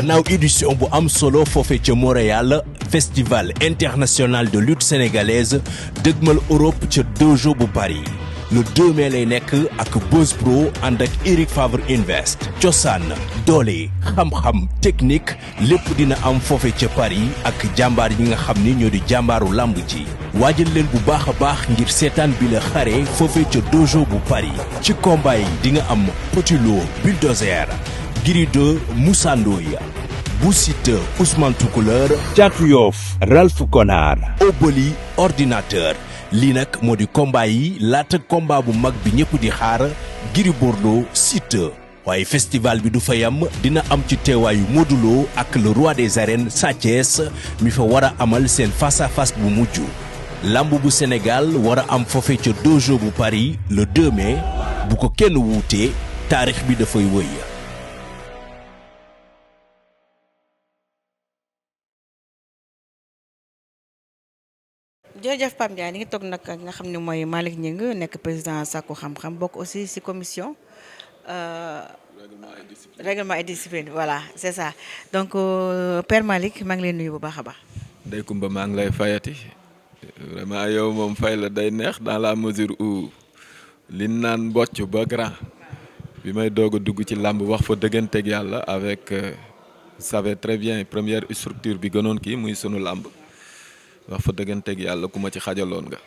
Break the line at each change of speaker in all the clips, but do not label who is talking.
gannaaw édition bu am solo foofe ca Montréal festival international de lutte sénégalaise dëgmal Europe ca dojo bu Paris le 2 mai lay nekk ak Buzz Pro ànd ak Eric Favre Invest cosaan doole xam-xam technique lépp dina am foofe ca Paris ak jàmbaar yi nga xam ni ñoo di jàmbaaru lamb ji waajal leen bu baax a baax ngir seetaan bi la xare foofe ca dojo bu Paris ci combat yi di nga am Petit Lo Bulldozer Gris 2 Moussa Ndoye Bou Siteu Ousmane Toucouleur Thiatou Yoff Ralph Konar Oboli ordinateur lii nag moo di combat yi laata combat bu mag bi ñëpp di xaar Gris Bordeaux Siteu waaye festival bi du fa yam dina am ci teewaayu Modou Lo ak le roi des arènes Sa Thiès mi fa war a amal seen face à face bu mujj lamb bu Sénégal war a am foofe ca dojo bu Paris le 2 mai bu ko kenn wuutee taarix bi dafay wëy.
jërëjëf Pape Ndiaye ni ngi toog nag nga xam ne mooy Malick Gningue nekk président Sakku Xam-Xam bokk aussi ci commission règlement et discipline voilà c'est ça donc Père Malick maa ngi lay nuyu bu baax a baax.
Ndeye Coumba maa ngi lay fayati vraiment yow moom fay la day neex dans la mesure où li naan mbocc ba grand bi may doog a dugg ci làmb wax fa dëgganteeg yàlla avec vous savez très bien première structure bi gënoon kii muy sunu làmb. wax fa dëgganteeg yàlla ku ma ci xajaloon nga.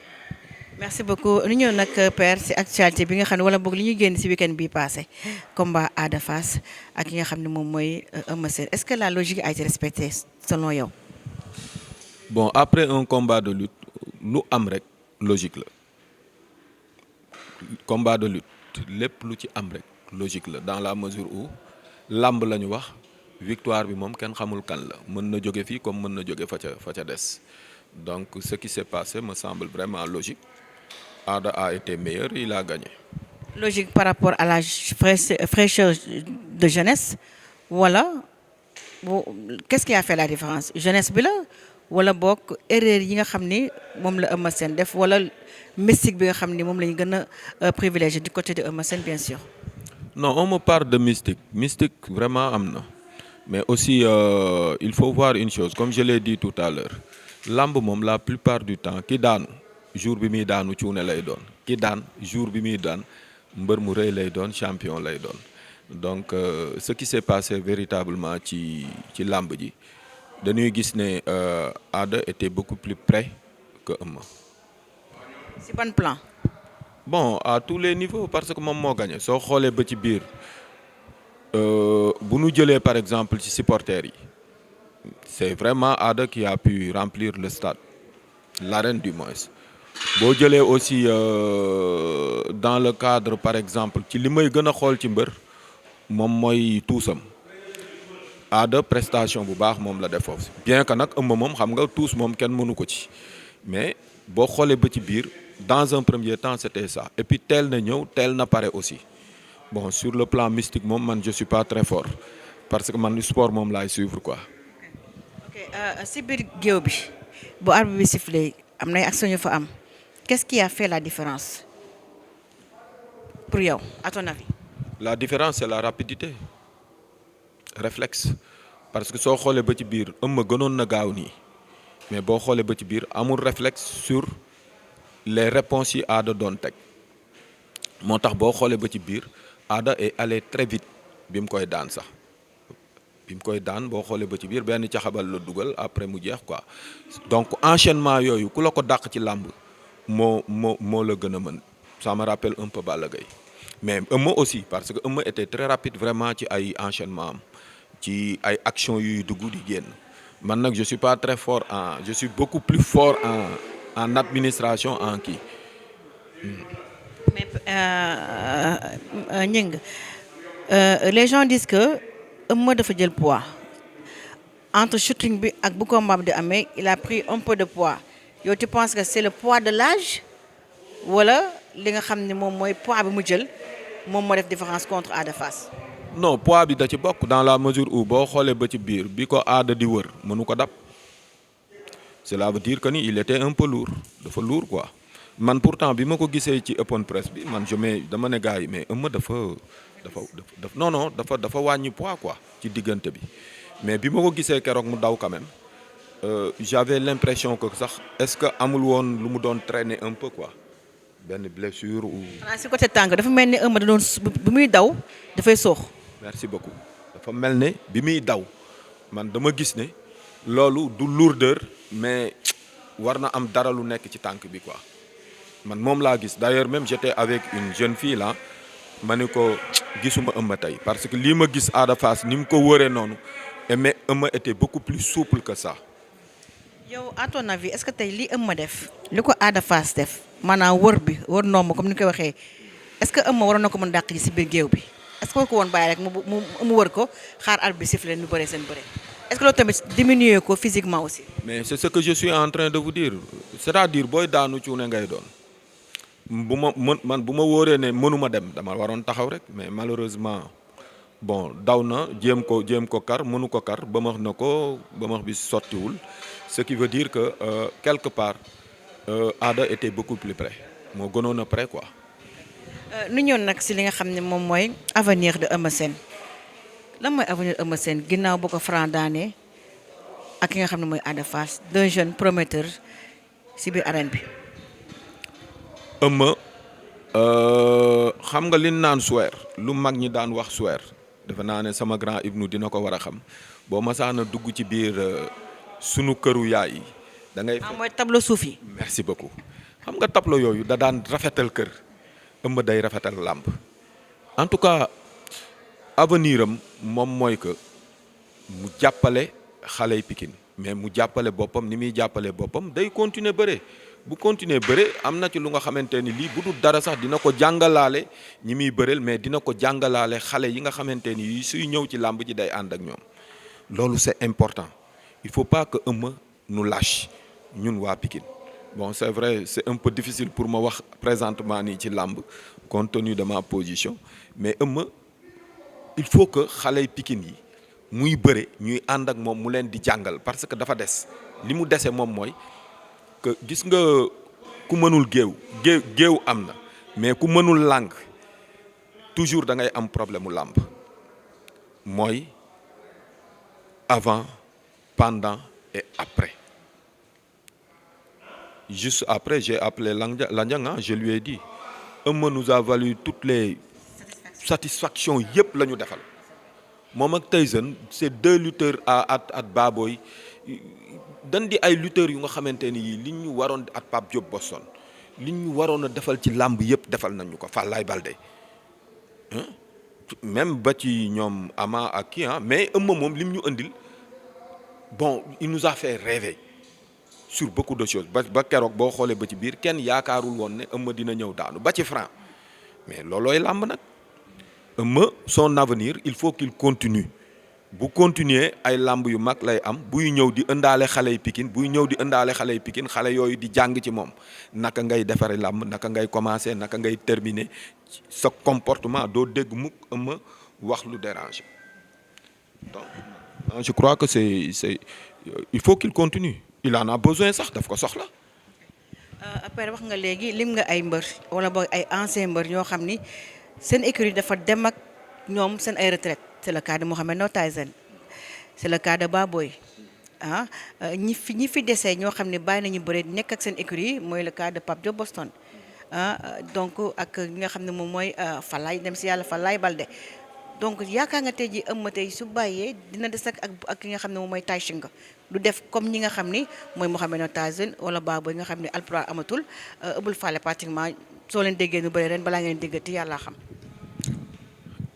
merci beaucoup ñu ñëw nag Père ci actualité bi nga xam ne wala boog li ñu génn ci week-end bii passé combat Ada Fass ak ki nga xam ne moom mooy Eumeu Sène est-ce que la logique a été respectée selon yow.
bon après un combat de lutte lu am rek logique la combat de lutte lépp lu ci am rek logique la dans la mesure où làmb la ñu wax victoire bi moom kenn xamul kan la mën na jóge fii comme mën na jóge fa ca des. Donc ce qui s'est passé me semble vraiment logique. Ada a été meilleur, il a gagné.
Logique par rapport à la fraîcheur de jeunesse wala qu'est-ce qui a fait la différence jeunesse bi la wala bokk erreur yi nga xam ni moom la Eumeu Sène def wala mystique bi nga xam ni moom la ñu gën a privilégié du côté de Eumeu Sène bien sûr.
Non, on me parle de mystique vraiment am na mais aussi il faut voir une chose comme je l'ai dit tout à l'heure lamb moom la plupart du temps ki daanu jour bi muy daanu cuune lay doon ki daan jour bi muy daan mbër mu rëy lay doon champion lay doon donc ce qui s'est passé véritablement ci lamb ji dañuy gis ne Ada était beaucoup plus près que Eumeu.
ci ban plan.
bon à tous les niveaux parce que moom moo gagné soo xoolee ba ci biir bu nu jëlee par exemple ci supporters yi. C'est vraiment Ada qui a pu remplir le stade, l'arène du moins. boo jëlee aussi dans le cadre par exemple ci li may gën a xool ci mbër moom mooy tuusam Ada prestation bu baax moom la def foofu bien que nag Eumeu moom xam nga tuus moom kenn mënu ko ci mais boo xoolee ba ci biir dans un premier temps c'était ça et puis teel na ñëw teel na pare aussi bon sur le plan mystique moom man je suis pas très fort parce que man sport moom laay suivre quoi.
si biir géew bi bu arbitre bi sifflé am na ay action yu fa am qu'est-ce qui a fait la différence pour yow à ton avis.
La différence c'est la rapidité réflexe parce que soo xoolee ba ci biir Eumeu gënoon na gaaw nii mais boo xoolee ba ci biir amul réflexe sur les réponses yi Ada doon teg moo tax boo xoolee ba ci biir Ada est allé très vite bi mu koy daan sax. bi mu koy daan boo xoolee ba ci biir benn caxabal la dugal après mu jeex quoi donc enchaînement yooyu ku la ko dàq ci làmb moo la gën a mën ça me rappelle un peu Balla Gaye mais Eumeu aussi parce que Eumeu était très rapide vraiment ci ay enchaînement am ci ay actions yuy dugg di génn man nag je suis pas très fort je suis beaucoup plus fort en administration en kii.
mais Gningue les gens disent que Eumeu dafa jël poids entre shooting bi ak bu combat bi di amee il a pris un peu de poids yow tu penses que c'est le poids de l'âge wala li nga xam ne moom mooy poids bi mu jël moom moo def différence contre Ada Fass.
non poids bi da ci bokk dans la mesure où boo xoolee ba ci biir bi ko Ada di wër mënu ko dab cela veut dire que ni il était un peu lourd dafa lourd quoi man pourtant bi ma ko gisee ci open press bi man dama ne gars yi mais Eumeu dafa wàññi poids quoi ci diggante bi mais bi ma ko gisee keroog mu daw quand même j'avais l'impression que sax est-ce que amul woon lu mu doon traîner un peu quoi benn blessure ou.
xanaa si côté tànk dafa mel ni ëmb da doon bu muy daw dafay soox.
merci beaucoup dafa mel ne bi muy daw man dama gis ne loolu du lourdeur mais war na am dara lu nekk ci tànk bi quoi man moom laa gis d'ailleurs même j'étais avec une jeune fille là ma ni ko gisuma ëmb tey parce que lii ma gis Ada Fass ni mu ko wëree noonu mais ëmb était beaucoup plus souple que ça.
yow à ton avis est-ce que tey li ëmb def li ko Ada Fass def maanaam wër nomb comme ni koy waxee est-ce que ëmb waroon na ko mën dàq ji si biir géew bi est-ce que war ko woon bàyyi rek mu wër ko xaar arbitre bi siffler ñu bëree seen bëre est-ce que loolu tamit diminuer ko physiquement aussi.
mais c'est ce que je suis en train de vous dire c'est-à-dire booy daanu cuune ngay doon man bu ma wóoree ne mënuma dem dama waroon taxaw rek mais malheureusement bon daw na jéem ko kar mënu ko kar bëmax na ko bëmax bi sottiwul ce qui veut dire que quelque part Ada était beaucoup plus près moo gënoon a près quoi.
nu ñëw nag si li nga xam ne moom mooy avenir de Eumeu Sène lan mooy avenir de Eumeu Sène ginnaaw bu ko Franc daanee ak ki nga xam ne mooy Ada Fass deux jeunes prometteurs si biir arène bi.
Eumeu xam nga li naan suweer lu mag ñi daan wax suweer defe naa ne sama grand Ibnu dina ko war a xam boo masaana dugg ci biir sunu këru yaay yi da ngay.
mooy tableau suuf yi.
merci beaucoup xam nga tableau yooyu da daan rafetal kër Eumeu day rafetal làmb en tout cas avenir am moom mooy que mu jàppale xale yi Pikine mais mu jàppale boppam ni muy jàppale boppam day continuer bëre. bu continuer bëre am na ci lu nga xamante ni lii bu dul dara sax dina ko jàngalaale ñi muy bëreel mais dina ko jàngalaale xale yi nga xamante ni suy ñëw ci làmb ji day ànd ak ñoom loolu c'est important il faut pas que Eumeu nous lâche ñun waa Pikine bon c'est vrai c'est un peu difficile pour ma wax présentement nii ci làmb compte tenu de ma position mais Eumeu il faut que xale yi Pikine yi muy bëre ñuy ànd ak moom mu leen di jàngal parce que dafa des li mu dese moom mooy que gis nga ku mënul géew am na mais ku mënul làng toujours da ngay am problème mu làmb mooy avant pendant et après juste après j'ai appelé Landiang je lui ai dit Eumeu nous a valu toutes les satisfactions yëpp la ñu defal moom ak Tyson c'est deux lutteurs at Baboy dan di ay lutteurs yu nga xamante ni li ñu waroon at Pape Diop Boston li ñu waroon a defal ci làmb yëpp defal nañu ko Fallaye Baldé même ba ci ñoom Ama ak kii mais Eumeu moom lim ñu indil bon il nous a fait rêver sur beaucoup de choses ba keroog boo xoolee ba ci biir kenn yaakaarul woon ne Eumeu dina ñëw daanu ba ci Franc mais loolooy làmb nag Eumeu son avenir il faut qu'il continue bu continuer ay làmb yu mag lay am buy ñëw di ëndaale xale yi Pikine buy ñëw di ëndaale xale yi Pikine xale yooyu di jàng ci moom naka ngay defare làmb naka ngay commencer naka ngay terminer sa comportement doo dégg mukk Eumeu wax lu déranger donc je crois que c'est il faut qu'il continue il en a besoin sax daf ko soxla.
après wax nga léegi lim nga ay mbër wala boog ay anciens mbër ñoo xam ni seen écurie dafa dem ak ñoom seen ay retraite c'est le cas de Mohamed Ndao Tyson c'est le cas de Baboy ñi fi desee ñoo xam ne bàyyi nañu bëre nekk ak seen écurie mooy le cas de Pape Diop Boston donc ak ñi nga xam ne moom mooy Fallaye dem si yàlla Fallaye Baldé donc yaakaar nga tey ji Eumeu tey su bàyyee dina des ak ki nga xam ne moom mooy Tyson nga du def comme ñi nga xam ni mooy Mohamed Ndao Tyson wala Baboy nga xam ne alpulaar amatul ëbbul faale pratiquement soo leen déggee nu bëri ren balaa ngeen déggati yàlla xam.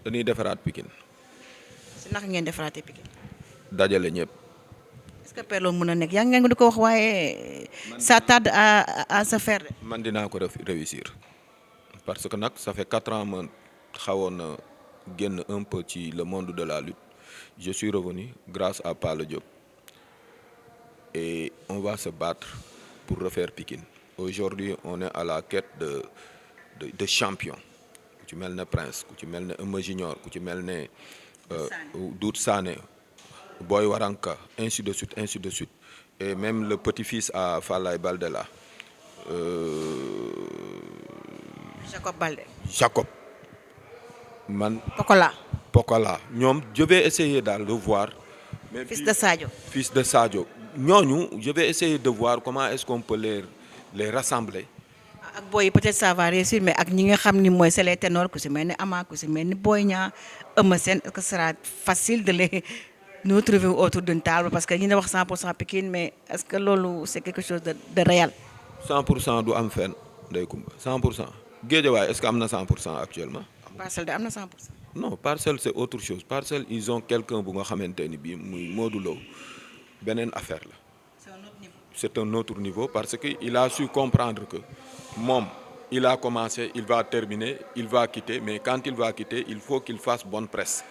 dañuy defaraat Pikine.
si naka ngeen defaraatee Pikine.
dajale ñëpp.
est-ce que père loolu mën a nekk yaa ngi di ko wax waaye ça tarde à se faire.
man dinaa ko réussir parce que nag ça fait 4 ans ma xawoon na génn un peu ci le monde de la lutte je suis revenu grâce à Pala Diop et on va se battre pour refaire Pikine aujourd'hui on est à la quête de champion ku ci mel ne Prince ku ci mel ne Eumeu Junior ku ci mel ne Dout Sané Boy Waranka ainsi de suite et même le petit-fils à Fallaye Baldé là Jacob man
Pokola
ñoom je vais essayer daal de voir mais
fils de Sadio.
fils de Sadio ñooñu je vais essayer de voir comment est-ce qu'on peut les rassembler.
ak boy yi peut-être ça va réussir mais ak ñi nga xam ni mooy c'est les ténors ku si mel ni Ama ku si mel ni Boy Niang Eumeu Sène est-ce que ce sera facile de les nous trouver autour d'une table parce que ñi ne wax 100% Pikine mais est-ce que loolu c'est quelque chose de réel.
100% du am fenn Ndeye Coumba 100%. Guédiawaye est-ce que am na 100% actuellement.
Parcelle de am na 100%.
non Parcelles c'est autre chose Parcelles ils ont quelqu'un bu nga xamante ni bii muy Modou Lo beneen affaire la. C'est un autre niveau parce que il a su comprendre que moom il a commencé il va terminer il va quitter mais quand il va quitter il faut qu'il fasse bonne presse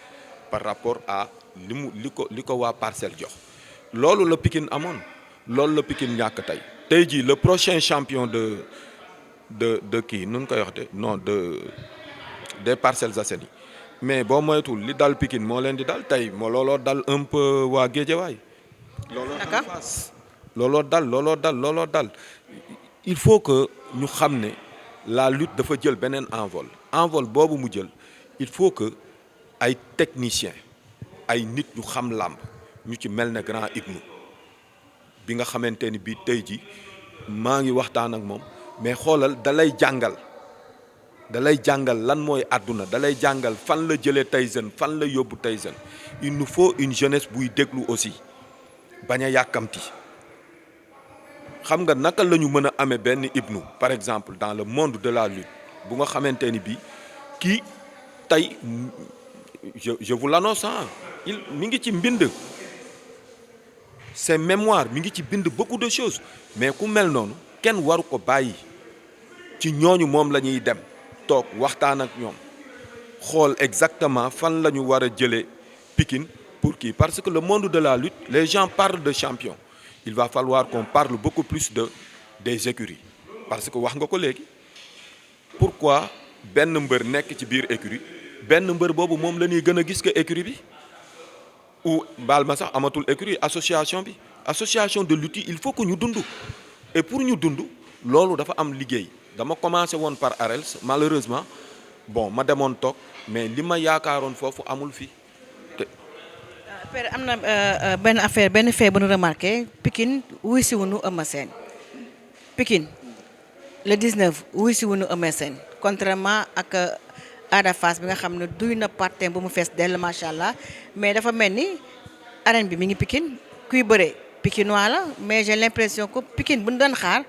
par rapport à li ko waa Parcelles jox. loolu la Pikine amoon loolu la Pikine ñàkk tey jii le prochain champion de kii nu ñu koy wax des Parcelles Assainies mais boo moytuwul li dal Pikine moo leen di dal tey moo looloo dal un peu waa Guédiawaye. looloo dal il faut que ñu xam ne la lutte dafa jël beneen envol boobu mu jël il faut que ay techniciens ay nit ñu xam làmb ñu ci mel ne grand Ibnou bi nga xamante ni bii tey ji maa ngi waxtaan ak moom mais xoolal dalay jàngal lan mooy àdduna dalay jàngal fan la jëlee Tyson fan la yóbbu Tyson il nous faut une jeunesse buy déglu aussi bañ a yàkkamti xam nga naka la ñu mën a amee benn Ibnou par exemple dans le monde de la lutte bu nga xamante ni bii kii tey je vous l'annonce mi ngi ci mbind ses mémoires mi ngi ci bind beaucoup de choses mais ku mel noonu kenn waru ko bàyyi ci ñooñu moom la ñuy dem toog waxtaan ak ñoom xool exactement fan la ñu war a jëlee Pikine pour kii parce que le monde de la lutte les gens parlent de champion il va falloir qu'on parle beaucoup plus des écuries parce que wax nga ko léegi pourquoi benn mbër nekk ci biir écurie benn mbër boobu moom la ñuy gën a gis que écurie bi ou baal ma sax amatul écurie association de lutte il faut que ñu dund et pour ñu dund loolu dafa am liggéey dama commencé woon par ARELS malheureusement bon ma demoon toog mais li ma yaakaaroon foofu amul fii te.
Père am na benn fait bu ñu remarqué Pikine wuy si wuñu Eumeu Sène Pikine le 19 wuy si wuñu Eumeu Sène contrairement ak Ada Fass bi nga xam ne duy na partem bu mu fees dell macha allah mais dafa mel ni arène bi mi ngi Pikine kuy bëre Pikinois la mais j'ai l'impression que Pikine bu ñu doon xaar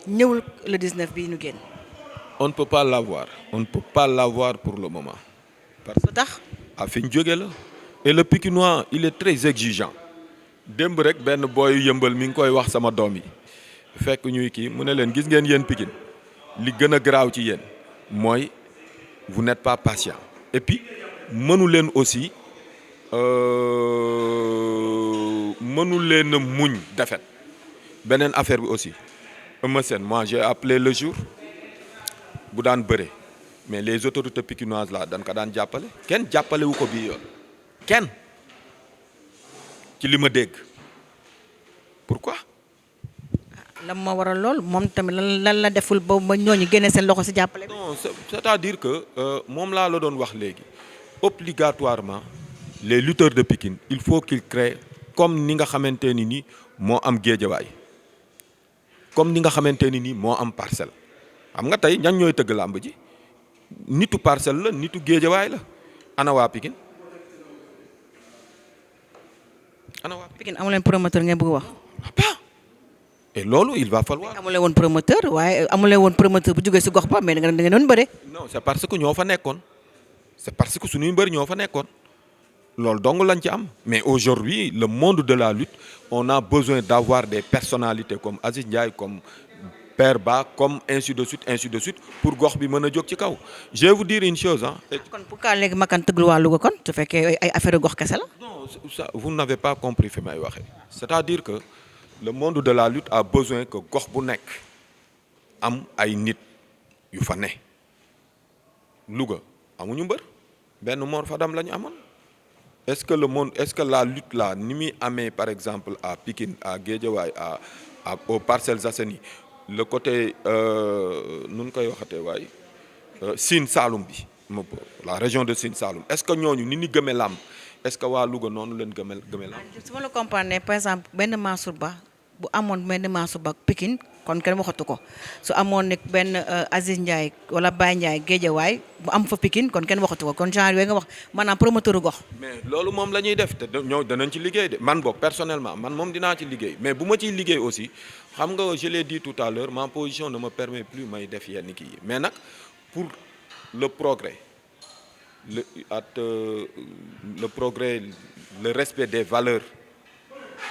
ñëwul le 19 bii ñu génn.
on ne peut pas l'avoir pour le moment. parce que
tax
fi ñu jóge la. et le Pikinois il est très exigeant démb rek benn booy yëmbal mi ngi koy wax sama doom yi fekk ñuy kii mu ne leen gis ngeen yéen Pikine li gën a garaaw ci yéen mooy vous n'êtes pas patient et puis mënu leen aussi mënu leen a muñ defet beneen affaire bi aussi Eumeu Sène moi j'ai appelé le jour bu daan bëre mais les autorités pikinoises là dañ ko daan jàppale kenn jàppale wu ko bii yoon kenn ci li ma dégg pourquoi.
lan moo waral lool moom tamit lan la deful ba ñooñu génne seen loxo ci jàppale.
non c'est-à-dire que moom laa la doon wax léegi obligatoirement les lutteurs de Pikine il faut qu'ils créent comme ni nga xamante ni moo am Guédiawaye comme ni nga xamante ni moo am Parcelles xam nga tey ñan ñooy tëgg làmb ji nitu Parcelles la nitu Guédiawaye la ana waa Pikine.
Pikine amu leen promoteur ngeen bëgg wax.
et loolu il va falloir.
amu leen woon promoteur waaye amu leen woon promoteur bu jógee ci gox ba mais da ngeen doon bëre.
non c'est parce que ñoo fa nekkoon c'est parce que suñuy mbër ñoo fa nekkoon loolu dong lañ ci am mais aujourd'hui le monde de la lutte on a besoin d'avoir des personnalités comme Aziz Ndiaye comme Père Ba comme ainsi de suite pour gox bi mën a jóg ci kaw je vais vous dire une chose
kon pourquoi léegi Makan tëggul waa Louga kon su fekkee ay affaire gox kese la.
non ça vous n'avez pas compris fi may waxee c'est-à-dire que le monde de la lutte a besoin que gox bu nekk am ay nit yu fa ne Louga amuñu mbër benn Mor Fadam la ñu amoon est-ce que la lutte là ni muy amee par exemple à Pikine à Guédiawaye aux Parcelles Assainies le côté nun koy waxatee waay Sine Saloum bi la région de Sine Saloum est-ce que ñooñu ni ñu gëmee làmb est-ce que waa Louga noonu leen gëmel la.
su ma la comprendre par exemple benn Mansour Ba bu amoon benn Mansour Ba Pikine kon kenn waxatu ko su amoon nag benn Aziz Ndiaye wala Baye Ndiaye Guédiawaye bu am fa Pikine kon kenn waxatu ko kon genre yooyu nga wax maanaam promoteur gox.
mais loolu moom la ñuy def te ñoo danañ ci liggéey de man boog personnellement man moom dinaa ci liggéey mais bu ma ciy liggéey aussi xam nga je l'ai dit tout à l'heure ma position ne me permet plus may def yenn kii yi mais nag pour le progrès le progrès le respect des valeurs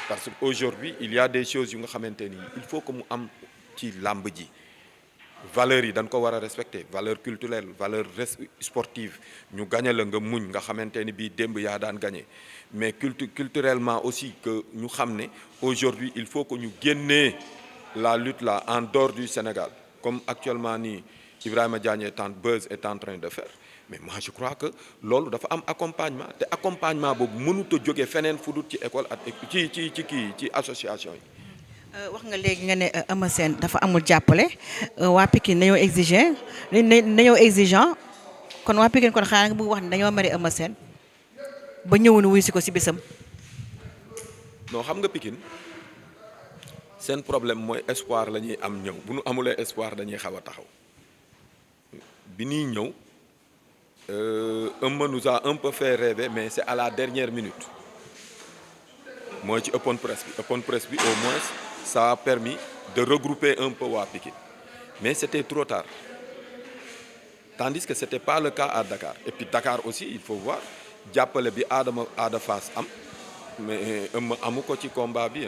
parce qu'aujourd'hui il y a des choses yu nga xamante ni il faut que mu am ci làmb ji valeurs yi dañ ko war a respecter valeur culturelle valeur sportive ñu gagné la nga muñ nga xamante ni bii démb yaa daan gagné mais culturellement aussi que ñu xam ne aujourd'hui il faut que ñu génnee la lutte là en dehors du Sénégal comme actuellement nii Ibrahima Diagne Buzz est en train de faire mais moi je crois que loolu dafa am accompagnement te accompagnement boobu mënut a jóge feneen fu dul ci école ak ci association yi.
wax nga léegi nga ne Eumeu Sène dafa amul jàppale waa Pikine dañoo exigeant kon waa Pikine kon xanaa nga bëgg wax ne dañoo mere Eumeu Sène ba ñëwoon wuy si ko si bisam.
non xam nga Pikine seen problème mooy espoir la ñuy am ñëw bu nu amulee espoir dañuy xaw a taxaw bi ñuy ñëw Eumeu nous a un peu fait rêver mais c'est à la dernière minute mooy ci open press bi au moins ça a permis de regrouper un peu waa Pikine mais c'était trop tard tandis que c'était pas le cas à Dakar et puis Dakar aussi il faut voir jàppale bi Ada Fass am mais Eumeu amu ko ci combat bi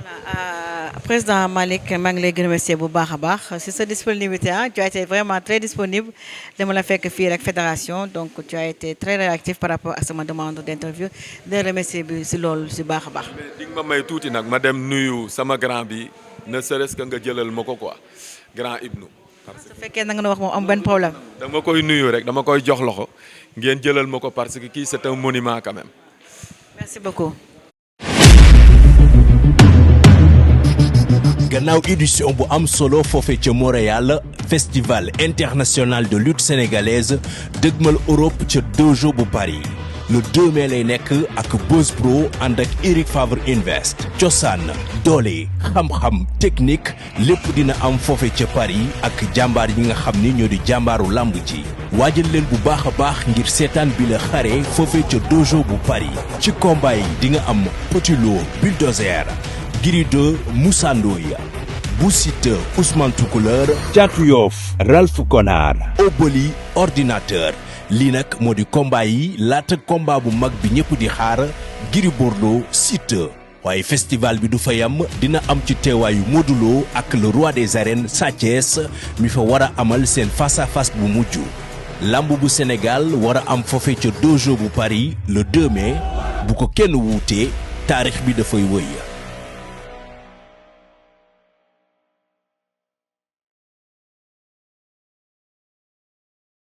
Voilà, président Malick maa ngi lay remercier bu baax a baax si sa disponibilité tu as été vraiment très disponible dama la fekk fii rek fédération donc tu as été très réactif par rapport à sama demande d'interview de remercier bi si loolu si baax a baax.
mais di nga ma may tuuti nag ma dem nuyu sama grand bi ne serait-ce que nga jëlal ma ko quoi grand Ibnou.
parce que su fekkee na nga wax moom am benn problème.
dama koy nuyu rek dama koy jox loxo ngeen jëlal ma ko parce que kii c'est un monument quand même.
merci beaucoup.
gannaaw édition bu am solo foofee ca Montréal festival international de lutte sénégalaise dëgmal Europe ca dojo bu Paris le 2 mai lay nekk ak Buzz Pro ànd ak Eric Favre Invest cosaan doole xam-xam technique lépp dina am foofe ca Paris ak jàmbaar yi nga xam ni ñoo di jàmbaaru lamb ji waajal leen bu baax a baax ngir seetaan bi la xare foofe ca dojo bu Paris ci combat yi di nga am Petit Lo Bulldozer Gris 2 Moussa Ndoye Bou Siteu Ousmane Toucouleur Thiatou Yoff Ralph Konar Oboli ordinateur lii nag moo di combat yi laata combat bu mag bi ñëpp di xaar Gris Bordeaux Siteu waaye festival bi du fa yam dina am ci teewaayu Modou Lo ak le roi des arènes Sa Thiès mi fa war a amal seen face à face bu mujj lamb bu Sénégal war a am foofe ca dojo bu Paris le 2 mai bu ko kenn wuutee taarix bi dafay wëy